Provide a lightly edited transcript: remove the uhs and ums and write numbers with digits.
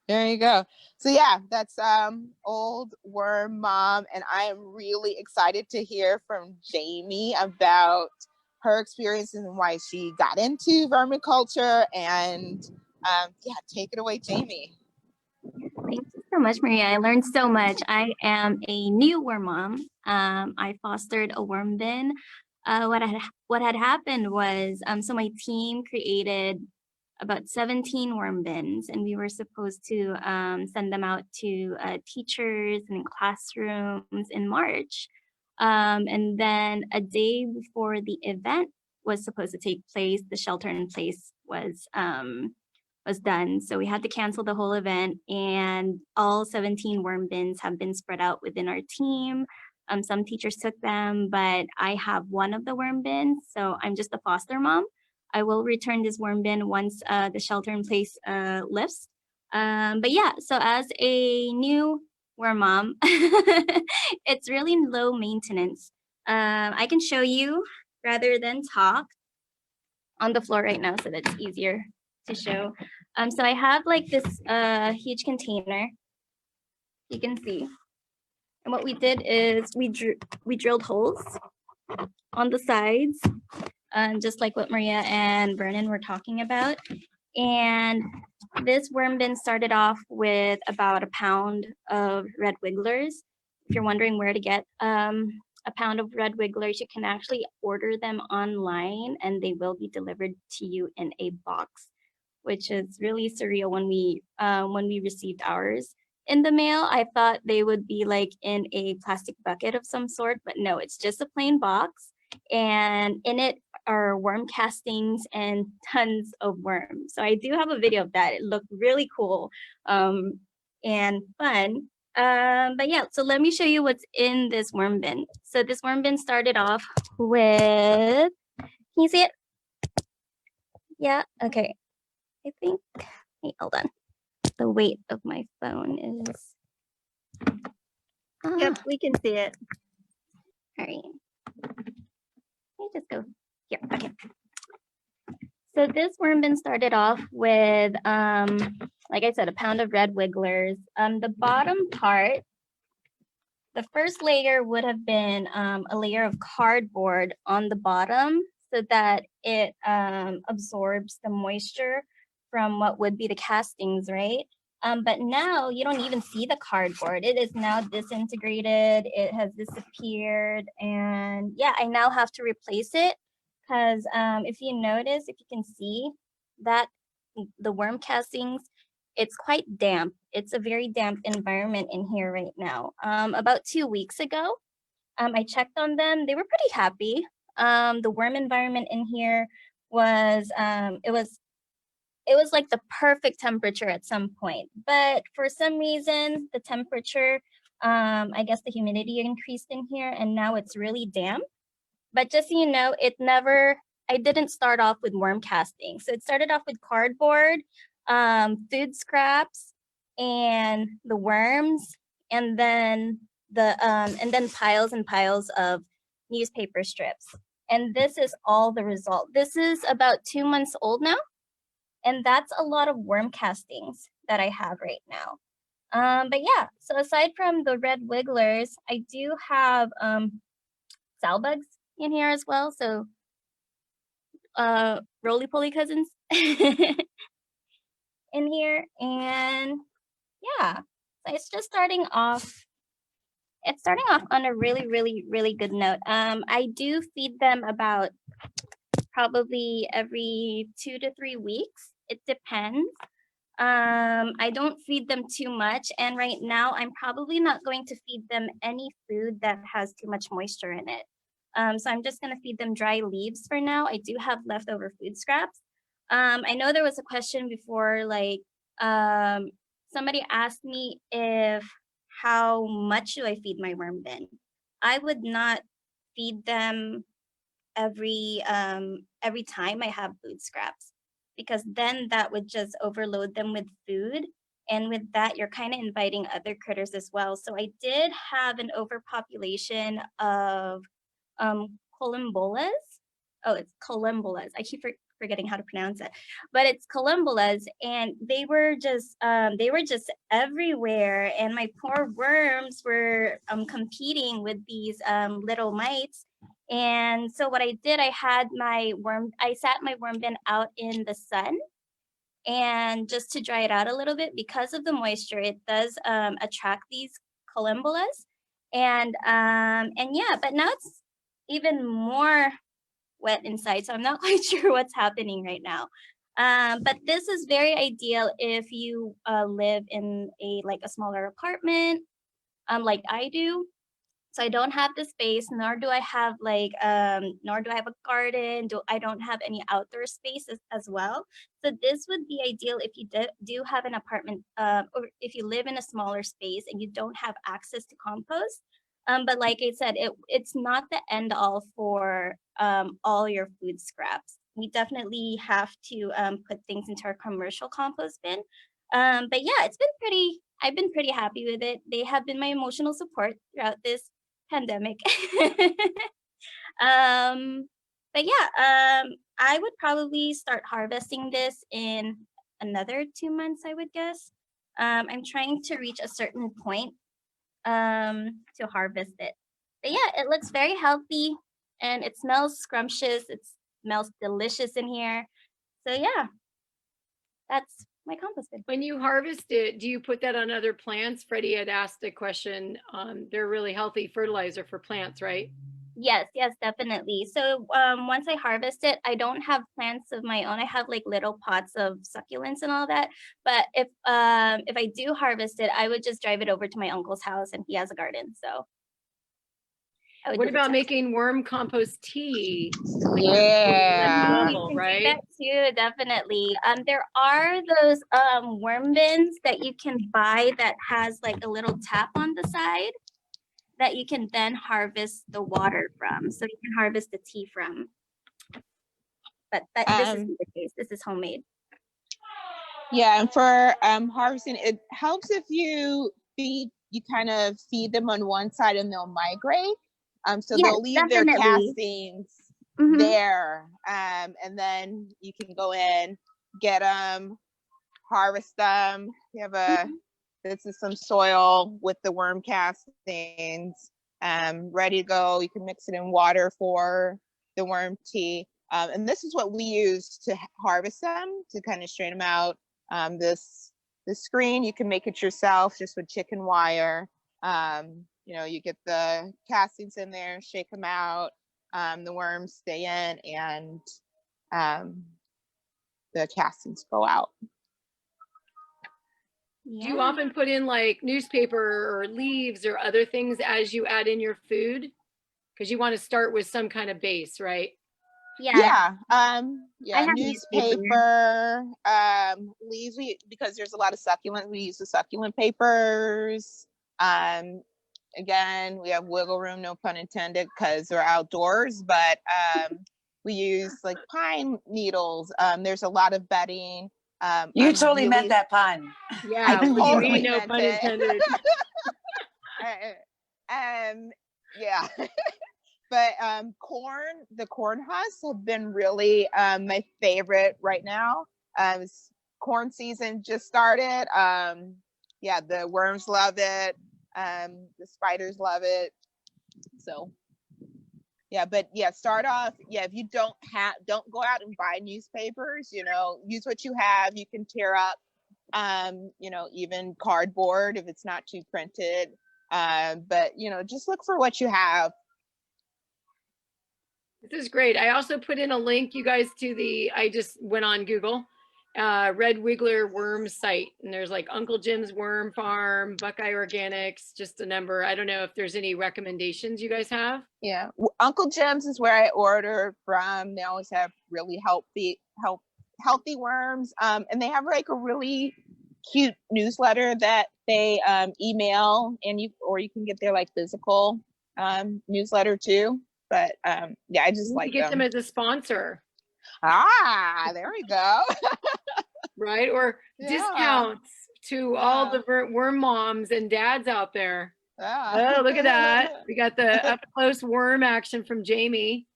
There you go. So yeah, that's old worm mom, and I am really excited to hear from Jamie about her experiences and why she got into vermiculture. And yeah, take it away, Jamie. Thank you so much, Maria. I learned so much. I am a new worm mom. I fostered a worm bin. What had happened was so my team created about 17 worm bins, and we were supposed to send them out to teachers and classrooms in March. And then a day before the event was supposed to take place, the shelter in place was done. So we had to cancel the whole event, and all 17 worm bins have been spread out within our team. Some teachers took them, but I have one of the worm bins, so I'm just a foster mom. I will return this worm bin once the shelter in place lifts. But yeah, so as a new worm mom, it's really low maintenance. I can show you rather than talk on the floor right now so that's easier to show. So I have like this huge container, you can see. And what we did is we drilled holes on the sides, just like what Maria and Vernon were talking about. And this worm bin started off with about a pound of red wigglers. If you're wondering where to get a pound of red wigglers, you can actually order them online and they will be delivered to you in a box, which is really surreal. When we received ours in the mail, I thought they would be like in a plastic bucket of some sort, but no, it's just a plain box, and in it are worm castings and tons of worms. So I do have a video of that. It looked really cool and fun. But yeah, so let me show you what's in this worm bin. So this worm bin started off with, can you see it? Yeah, okay. I think, hey, hold on. The weight of my phone is. Yep, we can see it. All right. Let me just go here. Okay. So this worm bin started off with, like I said, a pound of red wigglers. The bottom part, the first layer would have been a layer of cardboard on the bottom so that it absorbs the moisture from what would be the castings, right? But now you don't even see the cardboard. It is now disintegrated. It has disappeared. And yeah, I now have to replace it because if you notice, if you can see that the worm castings, it's quite damp. It's a very damp environment in here right now. About 2 weeks ago, I checked on them. They were pretty happy. The worm environment in here was, it was like the perfect temperature at some point, but for some reason, the temperature, I guess the humidity increased in here and now it's really damp. But just so you know, I didn't start off with worm casting. So it started off with cardboard, food scraps, and the worms, and then piles and piles of newspaper strips. And this is all the result. This is about 2 months old now. And that's a lot of worm castings that I have right now. But yeah, so aside from the red wigglers, I do have sow bugs in here as well. So roly-poly cousins in here. And yeah, so it's just starting off. It's starting off on a really, really, really good note. I do feed them about probably every 2 to 3 weeks. It depends. I don't feed them too much, and right now I'm probably not going to feed them any food that has too much moisture in it. So I'm just gonna feed them dry leaves for now. I do have leftover food scraps. I know there was a question before, like somebody asked me if how much do I feed my worm bin. I would not feed them every time I have food scraps, because then that would just overload them with food. And with that, you're kind of inviting other critters as well. So I did have an overpopulation of columbolas. Oh, it's columbolas. I keep forgetting how to pronounce it, but it's columbulas, and they were just everywhere, and my poor worms were competing with these little mites. And so what I did, I sat my worm bin out in the sun, and just to dry it out a little bit, because of the moisture, it does attract these columbulas. And yeah, but now it's even more wet inside, so I'm not quite sure what's happening right now. But this is very ideal if you live in a smaller apartment, like I do. So I don't have the space, nor do I have nor do I have a garden. I don't have any outdoor spaces as well. So this would be ideal if you do have an apartment, or if you live in a smaller space and you don't have access to compost. But like I said, it's not the end all for all your food scraps. We definitely have to put things into our commercial compost bin. But yeah, I've been pretty happy with it. They have been my emotional support throughout this pandemic. um, but yeah, I would probably start harvesting this in another 2 months, I would guess. I'm trying to reach a certain point to harvest it. But yeah, it looks very healthy and it smells scrumptious. It smells delicious in here. So yeah, that's my compost bin. When you harvest it, do you put that on other plants? Freddie had asked a question. They're really healthy fertilizer for plants, right? Yes, yes, definitely. So once I harvest it, I don't have plants of my own. I have like little pots of succulents and all that. But if I do harvest it, I would just drive it over to my uncle's house, and he has a garden. So I would What do the about test. making worm compost tea? Yeah. You can Right? do that too, definitely. There are those worm bins that you can buy that has like a little tap on the side that you can then harvest the water from. So you can harvest the tea from. But this isn't the case. This is homemade. Yeah, and for harvesting, it helps if you kind of feed them on one side and they'll migrate. So Yes, they'll leave their definitely. castings Mhm. there, and then you can go in, get them, harvest them. You have this is some soil with the worm castings, ready to go. You can mix it in water for the worm tea. And this is what we use to harvest them, to kind of strain them out. This screen, you can make it yourself just with chicken wire. You get the castings in there, shake them out. The worms stay in, and the castings go out. Do you often put in like newspaper or leaves or other things as you add in your food? Because you want to start with some kind of base, right? Yeah. Newspaper, leaves, because there's a lot of succulent, we use the succulent papers. Again, we have wiggle room, no pun intended, because we're outdoors, but we use like pine needles. There's a lot of bedding. You totally meant that pun. Yeah, I totally no meant pun it. intended. Yeah. But the corn husks have been really my favorite right now. Corn season just started. The worms love it. The spiders love it. So start off. If you don't go out and buy newspapers. Use what you have. You can tear up, even cardboard if it's not too printed. But just look for what you have. This is great. I also put in a link, you guys, I just went on Google, Red Wiggler worm site, and there's like Uncle Jim's Worm Farm, Buckeye Organics, just a number. I don't know if there's any recommendations you guys have. Yeah, Uncle Jim's is where I order from. They always have really healthy worms, and they have like a really cute newsletter that they email, and you can get their like physical newsletter too. But I just like get them as a sponsor. There we go. Right, or discounts to all the worm moms and dads out there. Oh, look at that. We got the up close worm action from Jamie.